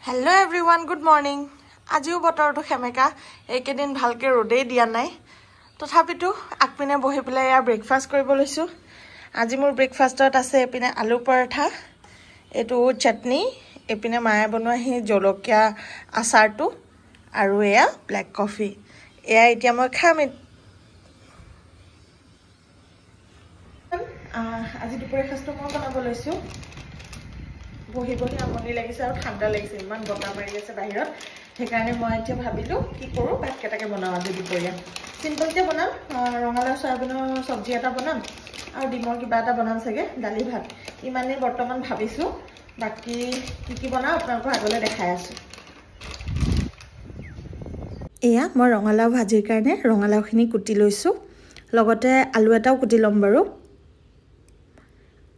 Hello everyone, good morning. আজিও বতৰটো খেমেকা এইকেদিন ভালকে ৰদেই দিয়া নাই তথাপিতো আকপিনে বহি পেলাই ইয়া ব্ৰেকফাষ্ট কৰিব লৈছো আজি মোৰ ব্ৰেকফাষ্টত আছে এপিনে আলু পৰঠা এটো চাটনি এপিনে মায়ে বনোৱা হি জলকীয়া আচাৰটো আৰু এয়া ব্ল্যাক কফি এয়া এতিয়া মই খাম আজি দুপৰীয়া খাসটো মই বনাব লৈছো বহি বহি আমনি লাগিছে আৰু ঠাণ্ডা লাগিছে ইমান বতাহ মাৰি আছে বাহিৰত সেইকাৰণে মই এতিয়া ভাবিলো কি কৰো ভাত কেটাকে বনাও আজি দুপৰীয়া সিম্পলকে বনাম ৰঙালাও সয়াবিনৰ সবজি এটা বনাম আৰু ডিমৰ কিবা এটা বনাম চাগে দালি ভাত ইমানে বৰ্তমান ভাবিছো বাকি কি বনাও আপোনাক আগলৈ দেখাই আছো এয়া মই ৰঙালাও ভাজিৰ কাৰণে ৰঙালাওখিনি কুটি লৈছো লগতে আলু এটাও কুটি লম বাৰু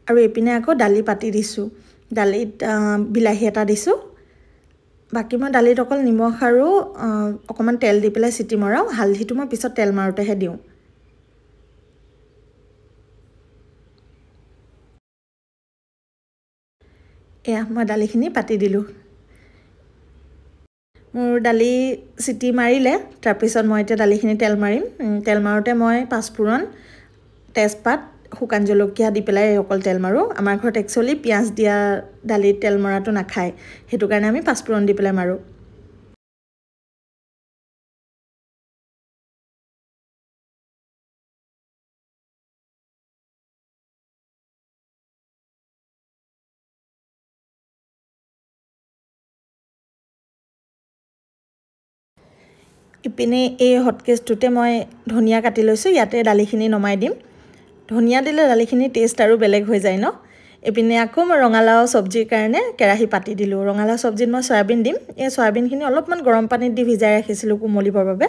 আৰু এপিনে আকৌ দালি পাতি দিছো দালিত বিলাহী এটা দিছো বাকি মই দালিত অকল নিমখ আৰু অকমান তেল দি পেলাই সিটি মৰাও হালধিটো মই পিছত তেল মাৰুতেহে দিও এয়া মই দালিখিনি পাতি দিলো মোৰ দালি সিটি মাৰিলে তাৰ পিছত মই এতিয়া দালিখিনি তেল মাৰিম তেল মাৰুতে মই পাঁচফোৰণ তেজপাত শুকান জলকীয়া দি পেলাই অকল তেল মাৰো আমাৰ ঘৰত একচুয়ালি পিয়াজ দিয়া দালিত তেল মৰাটো নাখায় হেতু কাৰণে আমি পাঁচফোৰণ দি পেলাই মাৰো ইপিনে এই হটকেছটোতে মই ধনিয়া কাটি লৈছো ইয়াতে দালিখিনি নমাই দিম ধনিয়া দিলে দালিখিনি টেষ্ট আৰু বেলেগ হৈ যায় ন এপিনে আকৌ মই ৰঙালাও সবজিৰ কাৰণে কেৰাহী পাতি দিলো ৰঙালাও সবজিত মই সয়াবিন দিম এই সয়াবিনখিনি অলপমান গৰম পানীত দি ভিজাই ৰাখিছিলো কুমলিবৰ বাবে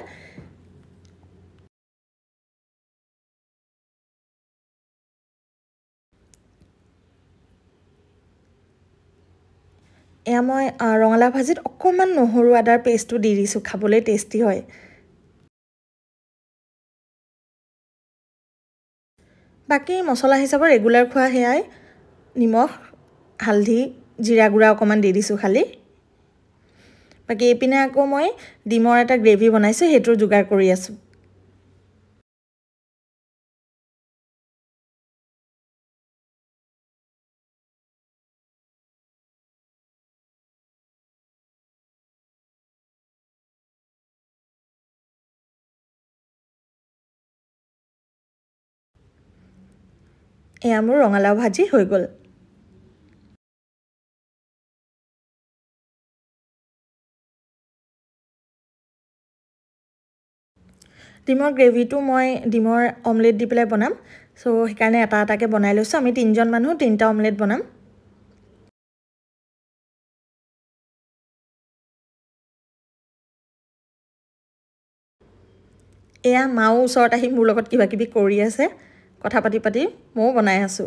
এয়া মই ৰঙালাও ভাজিত অকমান নহৰু আদাৰ পেষ্টটো দি দিছো খাবলৈ টেষ্টি হয় বাকি মছলা হিচাপৰ ৰেগুলাৰ খোৱা হেয়াই নিমখ হালধি জিৰা গুড়া অকমান দি দিছো খালি বাকি এপিনে আকৌ মই ডিমৰ এটা গ্ৰেভি বনাইছো হেতু যোগাৰ কৰি আছো এয়া মোৰ ৰঙালাও ভাজি হৈ গল ডিমৰ গ্ৰেভিটো মই ডিমৰ অমলেট দি পেলাই বনাম সো সেইকাৰণে এটা এটাকে বনাই লৈছো আমি তিনজন মানুহ তিনটা অমলেট বনাম এয়া মাও ওচৰত আহি মোৰ লগত কিবা কিবি কৰি আছে কথা পাতি পাতি মও বনাই আছো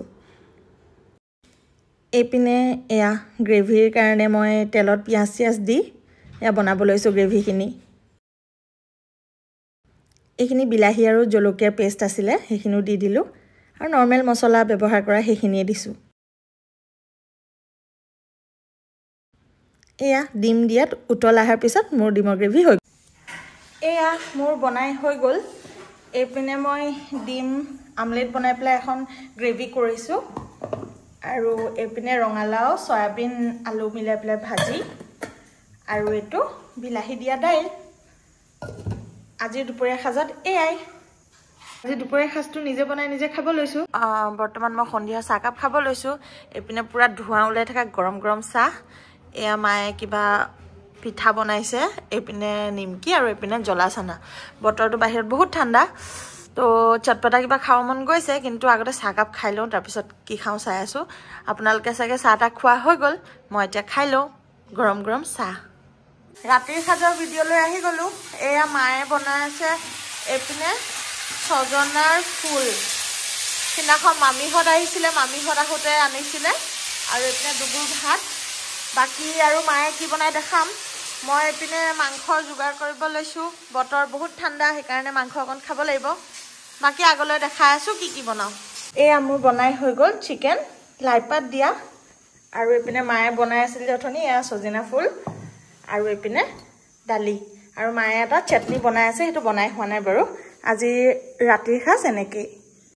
এপিনে এয়া গ্ৰেভিৰ কাৰণে মই তেলত পিয়াজ চিয়াজ দি এয়া বনাব লৈছো গ্ৰেভিখিনি এইখিনি বিলাহী আৰু জলকীয়াৰ পেষ্ট আছিলে সেইখিনিও দি দিলো আৰু নৰমাল মছলা ব্যৱহাৰ কৰা সেইখিনিয়ে দিছো এয়া ডিম দিয়াত উতল আহাৰ পিছত মোৰ ডিমৰ গ্ৰেভি হৈ এয়া মোৰ বনাই হৈ গল এপিনে মই ডিম আমলেট বনাই পেলাই এখন গ্ৰেভি কৰিছো আৰু এপিনে ৰঙালাও সয়াবিন আলু মিলাই পেলাই ভাজি আৰু এটো বিলাহী দিয়া দাইল আজি দুপৰীয়া খাজত এয়াই আজি দুপৰীয়া খাজটো নিজে বনাই নিজে খাব লৈছো বৰ্তমান মই সন্ধিয়া চাহ কাপ খাব লৈছো এপিনে পুৰা ধোঁৱা ওলাই থকা গৰম গৰম চাহ এয়া মায়ে কিবা পিঠা বনাইছে এপিনে নিমকি আৰু এপিনে জলা চানা বতৰটো বাহিৰত বহুত ঠাণ্ডা তো চটপটা কিবা খাও মন গৈছে কিন্তু আগতে চাহ কাপ খাই লও তাৰ পিছত কি খাও চাই আছো আপোনালোকে চাগে চাহটা খোৱা হৈ গল মই এতিয়া খাই লও গৰম গৰম চাহ ৰাতিৰ খাজৰ ভিডিঅ লৈ আহি গলো এয়া মায়ে বনাই আছে এপিনে সজনাৰ ফুল সিনাখন মামিহত আহিছিলে মামিহত আহোতে আনিছিলে আৰু এপিনে দুগুৰ ভাত বাকি আৰু মায়ে কি বনাই দেখাম মই এপিনে মাংস যোগাৰ কৰিব লৈছো বতৰ বহুত ঠাণ্ডা সেইকাৰণে মাংস অকন খাব লাগিব বাকি আগলৈ দেখাই আছো কি বনাও এয়া মোৰ বনাই হৈ গল চিকেন লাইপাত দিয়া আৰু এপিনে মায়ে বনাই আছিল যথনি এয়া সজনা ফুল আৰু এইপিনে দালি আৰু মায়ে এটা চাটনি বনাই আছে, সেইটো বনাই হোৱা নাই বাৰু। আজি ৰাতিৰ সাজ এনেকেই।